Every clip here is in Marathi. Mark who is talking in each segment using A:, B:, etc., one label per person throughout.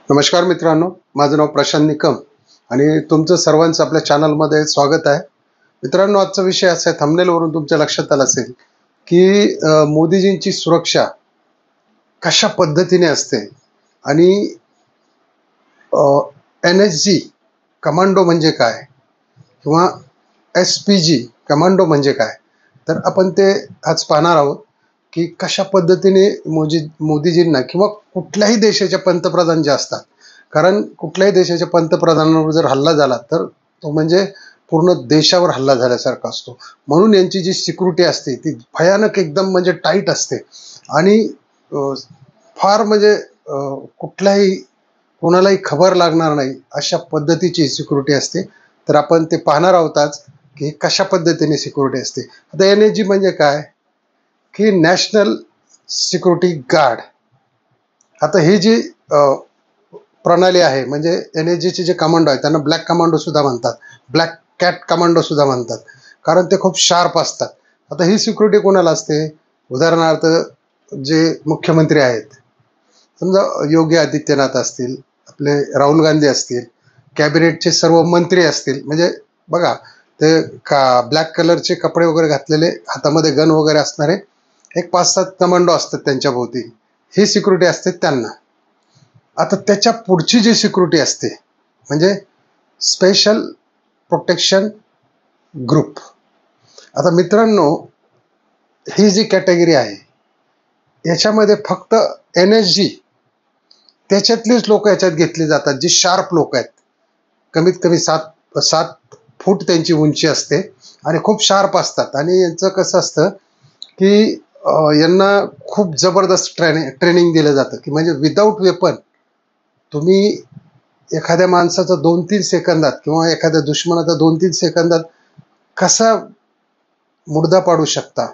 A: नमस्कार मित्रांनो, माझं नाव प्रशांत निकम आणि तुमचं सर्वांचं आपल्या चॅनलमध्ये स्वागत आहे. मित्रांनो, आजचा विषय असा आहे, थंबनेलवरून तुमच्या लक्षात आलं असेल की मोदीजींची सुरक्षा कशा पद्धतीने असते आणि NSG कमांडो म्हणजे काय किंवा SPG कमांडो म्हणजे काय, तर आपण ते आज पाहणार आहोत की कशा पद्धतीने मोदीजींना किंवा कुठल्याही देशाचे पंतप्रधान जे असतात, कारण कुठल्याही देशाच्या पंतप्रधानावर जर हल्ला झाला तर तो म्हणजे पूर्ण देशावर हल्ला झाल्यासारखा असतो. म्हणून यांची जी सिक्युरिटी असते ती भयानक एकदम म्हणजे टाईट असते आणि फार म्हणजे कुठल्याही कोणालाही खबर लागणार नाही अशा पद्धतीची सिक्युरिटी असते. तर आपण ते पाहणार आहोत आज की कशा पद्धतीने सिक्युरिटी असते. आता NSG म्हणजे काय की नॅशनल सिक्युरिटी गार्ड. आता ही जी प्रणाली आहे, म्हणजे NSGचे जे कमांडो आहेत त्यांना ब्लॅक कमांडो सुद्धा म्हणतात, ब्लॅक कॅट कमांडो सुद्धा म्हणतात, कारण ते खूप शार्प असतात. आता ही सिक्युरिटी कोणाला असते? उदाहरणार्थ जे मुख्यमंत्री आहेत, समजा योगी आदित्यनाथ असतील, आपले राहुल गांधी असतील, कॅबिनेटचे सर्व मंत्री असतील, म्हणजे बघा ते ब्लॅक कलरचे कपडे वगैरे घातलेले, हातामध्ये गन वगैरे असणारे एक 5-7 कमांडो असतात त्यांच्या भोवती, ही सिक्युरिटी असते त्यांना. आता त्याच्या पुढची जी सिक्युरिटी असते म्हणजे स्पेशल प्रोटेक्शन ग्रुप. आता मित्रांनो, ही जी कॅटेगरी आहे याच्यामध्ये फक्त NSG त्याच्यातलीच लोक याच्यात घेतली जातात, जी शार्प लोक आहेत. कमीत कमी 7 फूट त्यांची उंची असते आणि खूप शार्प असतात. आणि यांचं कसं असतं की यांना खूप जबरदस्त ट्रेनिंग दिलं जातं की म्हणजे विदाऊट वेपन तुम्ही एखाद्या माणसाचा 2-3 सेकंदात किंवा एखाद्या दुश्मनाचा 2-3 सेकंदात कसा मुर्दा पाडू शकता,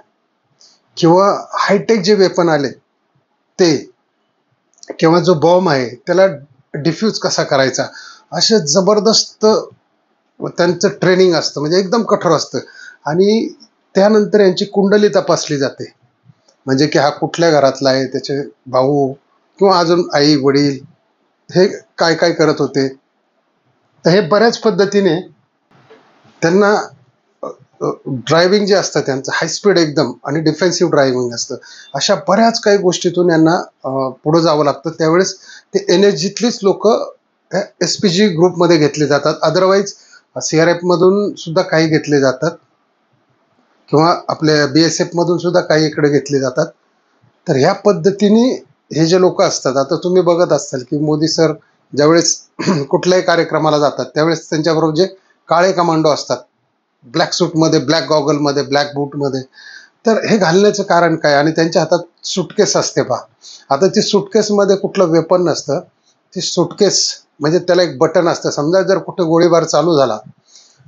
A: किंवा हायटेक जे वेपन आले ते, किंवा जो बॉम्ब आहे त्याला डिफ्यूज कसा करायचा, असे जबरदस्त त्यांचं ट्रेनिंग असतं, म्हणजे एकदम कठोर असतं. आणि त्यानंतर यांची कुंडली तपासली जाते, म्हणजे की हा कुठल्या घरातला आहे, त्याचे भाऊ किंवा अजून आई वडील हे काय काय करत होते. तर हे बऱ्याच पद्धतीने त्यांना ड्रायव्हिंग जे असतं त्यांचं हायस्पीड एकदम आणि डिफेन्सिव्ह ड्रायव्हिंग असतं. अशा बऱ्याच काही गोष्टीतून यांना पुढं जावं लागतं. त्यावेळेस ते NSGतलीच लोक SPG ग्रुपमध्ये घेतले जातात. अदरवाईज CRF मधून सुद्धा काही घेतले जातात किंवा आपल्या BSF मधून सुद्धा काही इकडे घेतले जातात. तर ह्या पद्धतीने हे जे लोक असतात, आता तुम्ही बघत असाल की मोदी सर ज्यावेळेस कुठल्याही कार्यक्रमाला जातात त्यावेळेस त्यांच्याबरोबर जे काळे कमांडो असतात, ब्लॅक सूटमध्ये, ब्लॅक गॉगलमध्ये, ब्लॅक बूटमध्ये, तर हे घालण्याचं कारण काय? आणि त्यांच्या हातात सुटकेस असते पहा. आता ती सुटकेसमध्ये कुठलं वेपन नसतं, ती सुटकेस म्हणजे त्याला एक बटन असतं. समजा जर कुठे गोळीबार चालू झाला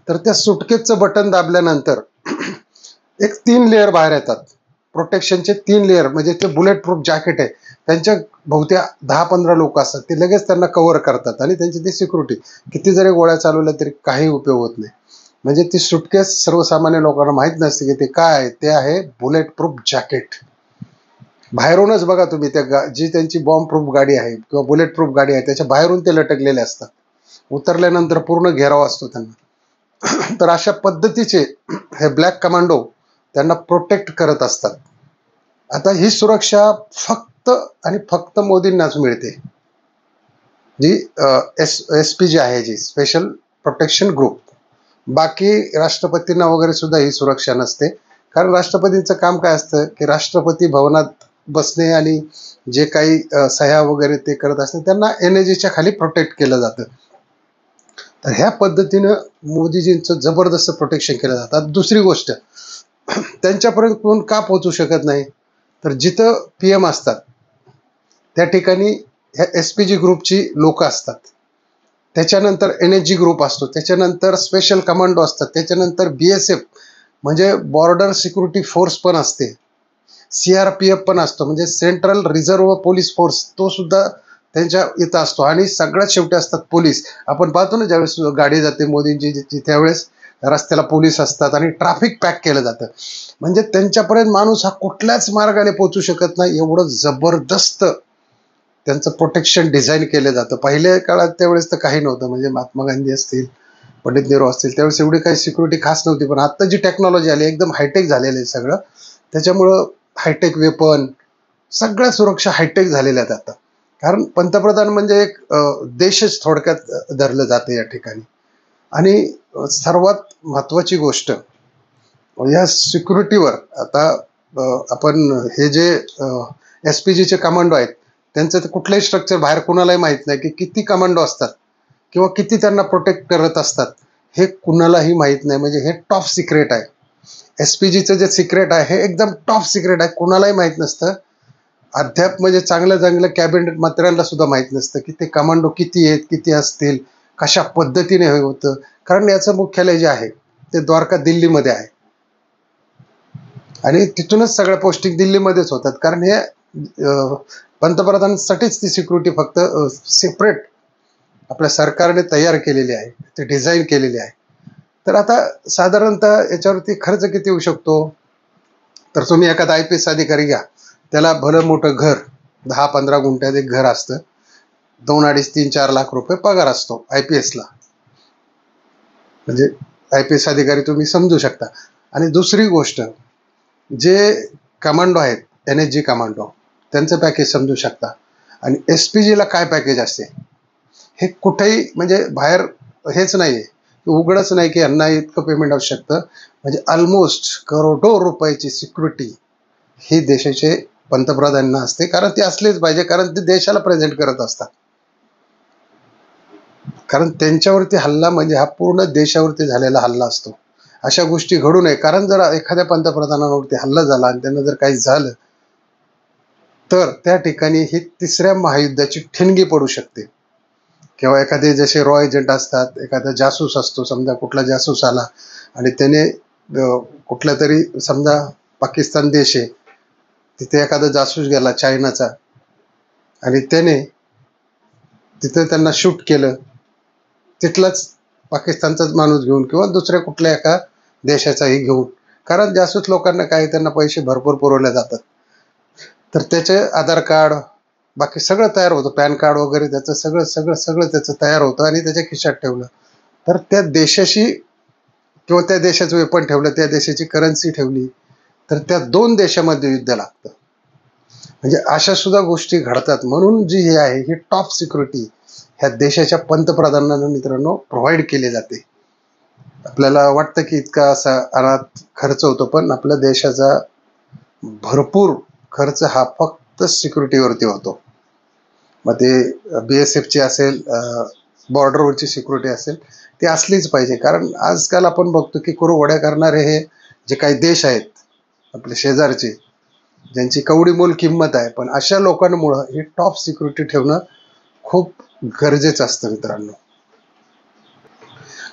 A: तर त्या सुटकेसचं बटन दाबल्यानंतर एक 3 लेअर बाहेर येतात, प्रोटेक्शनचे 3 लेअर, म्हणजे ते बुलेट प्रूफ जॅकेट आहे, त्यांच्या भोवत्या 10-15 लोक असतात, ते लगेच त्यांना कव्हर करतात आणि त्यांची ती सिक्युरिटी. किती जरी गोळ्या चालवल्या तरी काही उपयोग होत नाही. म्हणजे ती सुटकेस सर्वसामान्य लोकांना माहीत नसते की ते काय आहे. ते आहे बुलेट प्रूफ जॅकेट. बाहेरूनच बघा तुम्ही, त्या जी त्यांची बॉम्ब प्रूफ गाडी आहे किंवा बुलेट प्रूफ गाडी आहे त्याच्या बाहेरून ते लटकलेले असतात, उतरल्यानंतर पूर्ण घेराव असतो त्यांना. तर अशा पद्धतीचे हे ब्लॅक कमांडो त्यांना प्रोटेक्ट करत असतात. आता ही सुरक्षा फक्त आणि फक्त मोदींनाच मिळते, जी SPG आहे, जी स्पेशल प्रोटेक्शन ग्रुप. बाकी राष्ट्रपतींना वगैरे सुद्धा ही सुरक्षा नसते, कारण राष्ट्रपतींचं काम काय असतं की राष्ट्रपती भवनात बसणे आणि जे काही सह्या वगैरे ते करत असते त्यांना NSGच्या खाली प्रोटेक्ट केलं जातं. तर ह्या पद्धतीनं मोदीजींचं जबरदस्त प्रोटेक्शन केलं जातं. दुसरी गोष्ट, त्यांच्यापर्यंत कोण का पोहोचू शकत नाही, तर जिथं PM असतात त्या ठिकाणी ह्या SPG ग्रुपची लोक असतात, त्याच्यानंतर NSG ग्रुप असतो, त्याच्यानंतर स्पेशल कमांडो असतात, त्याच्यानंतर BSF म्हणजे बॉर्डर सिक्युरिटी फोर्स पण असते, CRPF पण असतो, म्हणजे सेंट्रल रिझर्व्ह पोलीस फोर्स, तो सुद्धा त्यांच्या इथं असतो. आणि सगळ्यात शेवटी असतात पोलीस. आपण पाहतो ना, ज्यावेळेस गाडी जाते मोदींची त्यावेळेस रस्त्याला पोलीस असतात आणि ट्रॅफिक पॅक केलं जातं. म्हणजे त्यांच्यापर्यंत माणूस हा कुठल्याच मार्गाने पोहोचू शकत नाही, एवढं जबरदस्त त्यांचं प्रोटेक्शन डिझाईन केलं जातं. पहिल्या काळात त्यावेळेस तर काही नव्हतं, म्हणजे महात्मा गांधी असतील, पंडित नेहरू असतील, त्यावेळेस एवढी काही सिक्युरिटी खास नव्हती. पण आता जी टेक्नॉलॉजी आली एकदम हायटेक झालेलं आहे सगळं, त्याच्यामुळं हायटेक वेपन, सगळ्या सुरक्षा हायटेक झालेल्या आहेत आता. कारण पंतप्रधान म्हणजे एक देशच थोडक्यात धरलं जातं या ठिकाणी. आणि सर्वात महत्त्वाची गोष्ट या सिक्युरिटीवर आता आपण हे जे SPGचे कमांडो आहेत, त्यांचं तर कुठलंही स्ट्रक्चर बाहेर कुणालाही माहीत नाही की किती कमांडो असतात किंवा किती त्यांना प्रोटेक्ट करत असतात, हे कुणालाही माहीत नाही. म्हणजे हे टॉप सिक्रेट आहे. SPGचं जे सिक्रेट आहे हे एकदम टॉप सिक्रेट आहे, कुणालाही माहीत नसतं. अद्याप म्हणजे चांगल्या चांगल्या कॅबिनेट मंत्र्यांना सुद्धा माहीत नसतं की ते कमांडो किती आहेत, किती असतील, कशा पद्धतीने हे होतं. कारण याचं मुख्यालय जे आहे ते द्वारका दिल्लीमध्ये आहे आणि तिथूनच सगळ्या पोस्टिंग दिल्लीमध्येच होतात. कारण हे पंतप्रधानांसाठीच ती सिक्युरिटी फक्त सेपरेट आपल्या सरकारने तयार केलेली आहे, ते डिझाईन केलेली आहे. तर आता साधारणतः याच्यावरती खर्च किती येऊ शकतो, तर तुम्ही एखादा IPS अधिकारी घ्या, त्याला भलं मोठं घर 10-15 गुंठ्यात एक घर असतं, 2, 2.5, 3, 4 लाख रुपये पगार असतो IPSला. म्हणजे IPS अधिकारी तुम्ही समजू शकता. आणि दुसरी गोष्ट, जे कमांडो आहेत NSG कमांडो, त्यांचं पॅकेज समजू शकता. आणि SPGला काय पॅकेज असते हे कुठेही म्हणजे बाहेर हेच नाही आहे, उघडच नाही की यांना इतकं पेमेंट असू शकतं. म्हणजे ऑलमोस्ट करोडो रुपयाची सिक्युरिटी ही देशाचे पंतप्रधानांना असते. कारण ते असलेच पाहिजे, कारण ते देशाला प्रेझेंट करत असतात. कारण त्यांच्यावरती हल्ला म्हणजे हा पूर्ण देशावरती झालेला हल्ला असतो. अशा गोष्टी घडू नये. कारण जर एखाद्या पंतप्रधानावरती हल्ला झाला आणि त्यांना जर काही झालं तर त्या ठिकाणी ही 3ऱ्या महायुद्धाची ठिणगी पडू शकते. किंवा एखादे जसे रॉ एजंट असतात, एखादा जासूस असतो, समजा कुठला जासूस आला आणि त्याने कुठल्या तरी समजा पाकिस्तान देश आहे, तिथे एखादा जासूस गेला चायनाचा आणि त्याने तिथे त्यांना शूट केलं, तिथलाच पाकिस्तानचाच माणूस घेऊन किंवा दुसऱ्या कुठल्या एका देशाचाही घेऊन. कारण जासूस लोकांना काय, त्यांना पैसे भरपूर पुरवले जातात, तर त्याचे आधार कार्ड बाकी सगळं तयार होतं, पॅन कार्ड वगैरे त्याचं सगळं सगळं सगळं त्याचं तयार होतं आणि त्याच्या खिशात ठेवलं. तर त्या देशाशी किंवा त्या देशाचं वेपन ठेवलं, त्या देशाची करन्सी ठेवली, तर त्या 2 देशामध्ये युद्ध लागतं. म्हणजे अशा सुद्धा गोष्टी घडतात. म्हणून जी हे आहे ही टॉप सिक्युरिटी ह्या देशाच्या पंतप्रधानांना मित्रांनो प्रोव्हाइड केली जाते. आपल्याला वाटतं की इतका असा अनाथ खर्च होतो, पण आपल्या देशाचा भरपूर खर्च हा फक्त सिक्युरिटीवरती होतो. मग ते BSFची असेल, बॉर्डरवरची सिक्युरिटी असेल, ती असलीच पाहिजे. कारण आजकाल आपण बघतो की कुरघोड्या करणारे हे जे काही देश आहेत आपले शेजारचे, ज्यांची कवडी मोल किंमत आहे, पण अशा लोकांमुळं ही टॉप सिक्युरिटी ठेवणं खूप गरजेचं असतं मित्रांनो.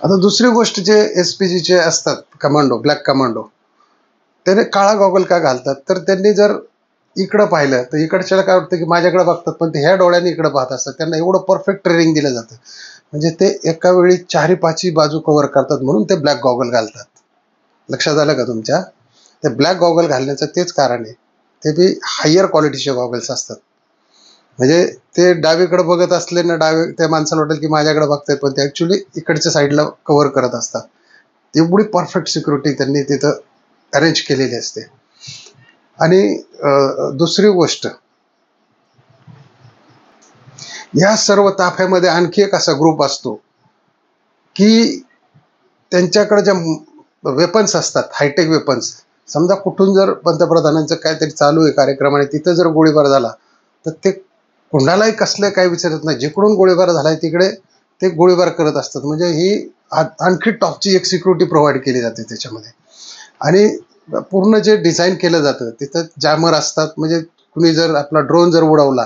A: आता दुसरी गोष्ट, जे SPGचे असतात कमांडो, ब्लॅक कमांडो, त्याने काळा गॉगल का घालतात, तर त्यांनी जर इकडं पाहिलं तर इकडच्याला काय वाटतं की माझ्याकडे बघतात, पण ते ह्या डोळ्यांनी इकडे पाहत असतात. त्यांना एवढं परफेक्ट ट्रेनिंग दिलं जातं, म्हणजे ते एका वेळी 4ही-5ही बाजू कव्हर करतात, म्हणून ते ब्लॅक गॉगल घालतात. लक्षात आलं का तुमच्या? ते ब्लॅक गॉगल घालण्याचं तेच कारण आहे, ते बी हायर क्वालिटीचे गॉगल्स असतात. म्हणजे ते डावीकडे बघत असले ना, त्या माणसाला वाटेल की माझ्याकडे बघतायत, पण ते ॲक्च्युली इकडच्या साईडला कव्हर करत असतात. एवढी परफेक्ट सिक्युरिटी त्यांनी तिथं अरेंज केलेली असते. आणि दुसरी गोष्ट, या सर्व ताफ्यामध्ये आणखी एक असा ग्रुप असतो की त्यांच्याकडे ज्या वेपन्स असतात, हायटेक वेपन्स, समजा कुठून जर पंतप्रधानांचं काहीतरी चालू आहे कार्यक्रम आणि तिथं जर गोळीबार झाला, तर ते कुणालाही कसले काही विचारत नाही, जिकडून गोळीबार झालाय तिकडे ते गोळीबार करत असतात. म्हणजे ही आणखी टॉपची एक सिक्युरिटी प्रोव्हाइड केली जाते त्याच्यामध्ये. आणि पूर्ण जे डिझाईन केलं जातं तिथं जॅमर असतात. म्हणजे कुणी जर आपला ड्रोन जर उडवला,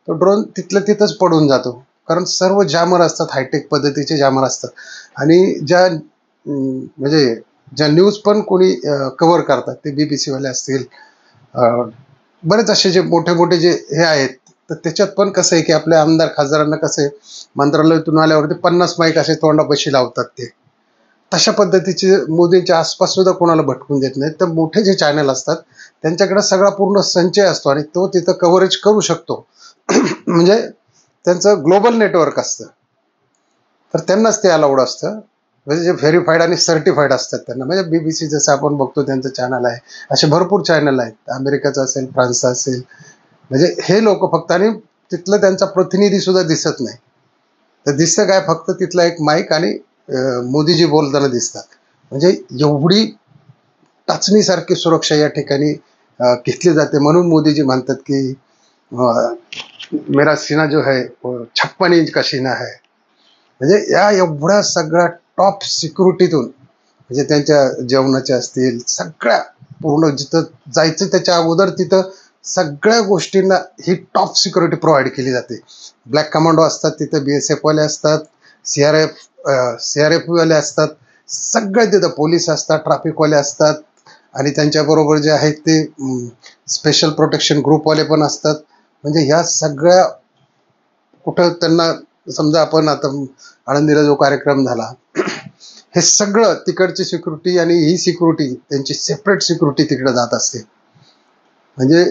A: तो ड्रोन तिथलं तिथंच पडून जातो, कारण सर्व जॅमर असतात, हायटेक पद्धतीचे जॅमर असतात. आणि म्हणजे ज्या न्यूज पण कोणी कव्हर करतात, ते BBC वाले असतील, बरेच असे जे मोठे मोठे जे हे आहेत, तर त्याच्यात पण कसं आहे की आपल्या आमदार खासदारांना कसं आहे, मंत्रालयातून आल्यावरती 50 माईक असे तोंडापाशी लावतात. ते तशा पद्धतीचे मोदींच्या आसपास सुद्धा कोणाला भटकून देत नाहीत. तर मोठे जे चॅनल असतात त्यांच्याकडे सगळा पूर्ण संचय असतो आणि तो तिथं कव्हरेज करू शकतो. म्हणजे त्यांचं ग्लोबल नेटवर्क असतं, तर त्यांनाच ते अलाउड असतं. म्हणजे जे व्हेरीफाईड आणि सर्टिफाईड असतात त्यांना, म्हणजे BBC जसं आपण बघतो त्यांचं चॅनल आहे, असे भरपूर चॅनल आहेत, अमेरिकाचं असेल, फ्रान्सचं असेल. म्हणजे हे लोक फक्त, आणि तिथलं त्यांचा प्रतिनिधी सुद्धा दिसत नाही. तर दिसतं काय, फक्त तिथला एक माईक आणि मोदीजी बोलताना दिसतात. म्हणजे एवढी टाचणीसारखी सुरक्षा या ठिकाणी घेतली जाते. म्हणून मोदीजी म्हणतात की मेरा सीना जो है वो 56 इंच का सीना है. म्हणजे या एवढ्या सगळ्या टॉप सिक्युरिटीतून, म्हणजे त्यांच्या जेवणाच्या असतील, सगळ्या पूर्ण जिथं जायचं त्याच्या अगोदर तिथं सगळ्या गोष्टींना ही टॉप सिक्युरिटी प्रोव्हाइड केली जाते. ब्लॅक कमांडो असतात तिथं, BSF वाले असतात, CRF वाले असतात, सगळे तिथं पोलीस असतात, ट्रॅफिकवाले असतात, आणि त्यांच्याबरोबर जे आहेत ते स्पेशल प्रोटेक्शन ग्रुपवाले पण असतात. म्हणजे ह्या सगळ्या कुठं त्यांना, समजा आपण आता आळंदीला जो कार्यक्रम झाला, हे सगळं तिकडची सिक्युरिटी आणि ही सिक्युरिटी त्यांची सेपरेट सिक्युरिटी तिकडे जात असते. म्हणजे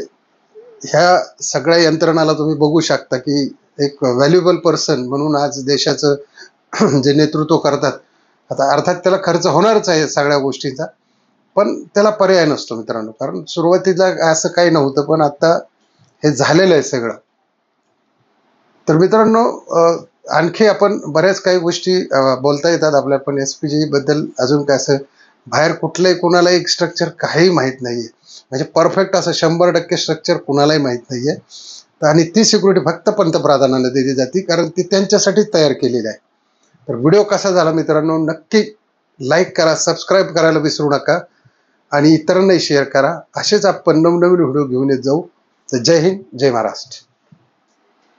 A: ह्या सगळ्या यंत्रणाला तुम्ही बघू शकता की एक व्हॅल्युएबल पर्सन म्हणून आज देशाचं जे नेतृत्व करतात. आता अर्थात त्याला खर्च होणारच आहे सगळ्या गोष्टींचा, पण त्याला पर्याय नसतो मित्रांनो, कारण सुरुवातीला असं काही नव्हतं, पण आता हे झालेलं आहे सगळं. तर मित्रांनो, आणखी आपण बऱ्याच काही गोष्टी बोलता येतात आपल्या, पण SPG बद्दल अजून काय असं बाहेर कुठलंही कोणालाही स्ट्रक्चर काही माहीत नाहीये. म्हणजे परफेक्ट असं 100% स्ट्रक्चर कुणालाही माहीत नाहीये. आणि ती सिक्युरिटी फक्त पंतप्रधानांना दिली जाते, कारण ती त्यांच्यासाठीच तयार केलेली आहे. तर व्हिडिओ कसा झाला मित्रांनो, नक्की लाईक करा, सबस्क्राईब करायला विसरू नका, आणि इतरांनाही शेअर करा. असेच आपण नवनवीन व्हिडिओ घेऊन येत जाऊ. तर जय हिंद, जय महाराष्ट्र.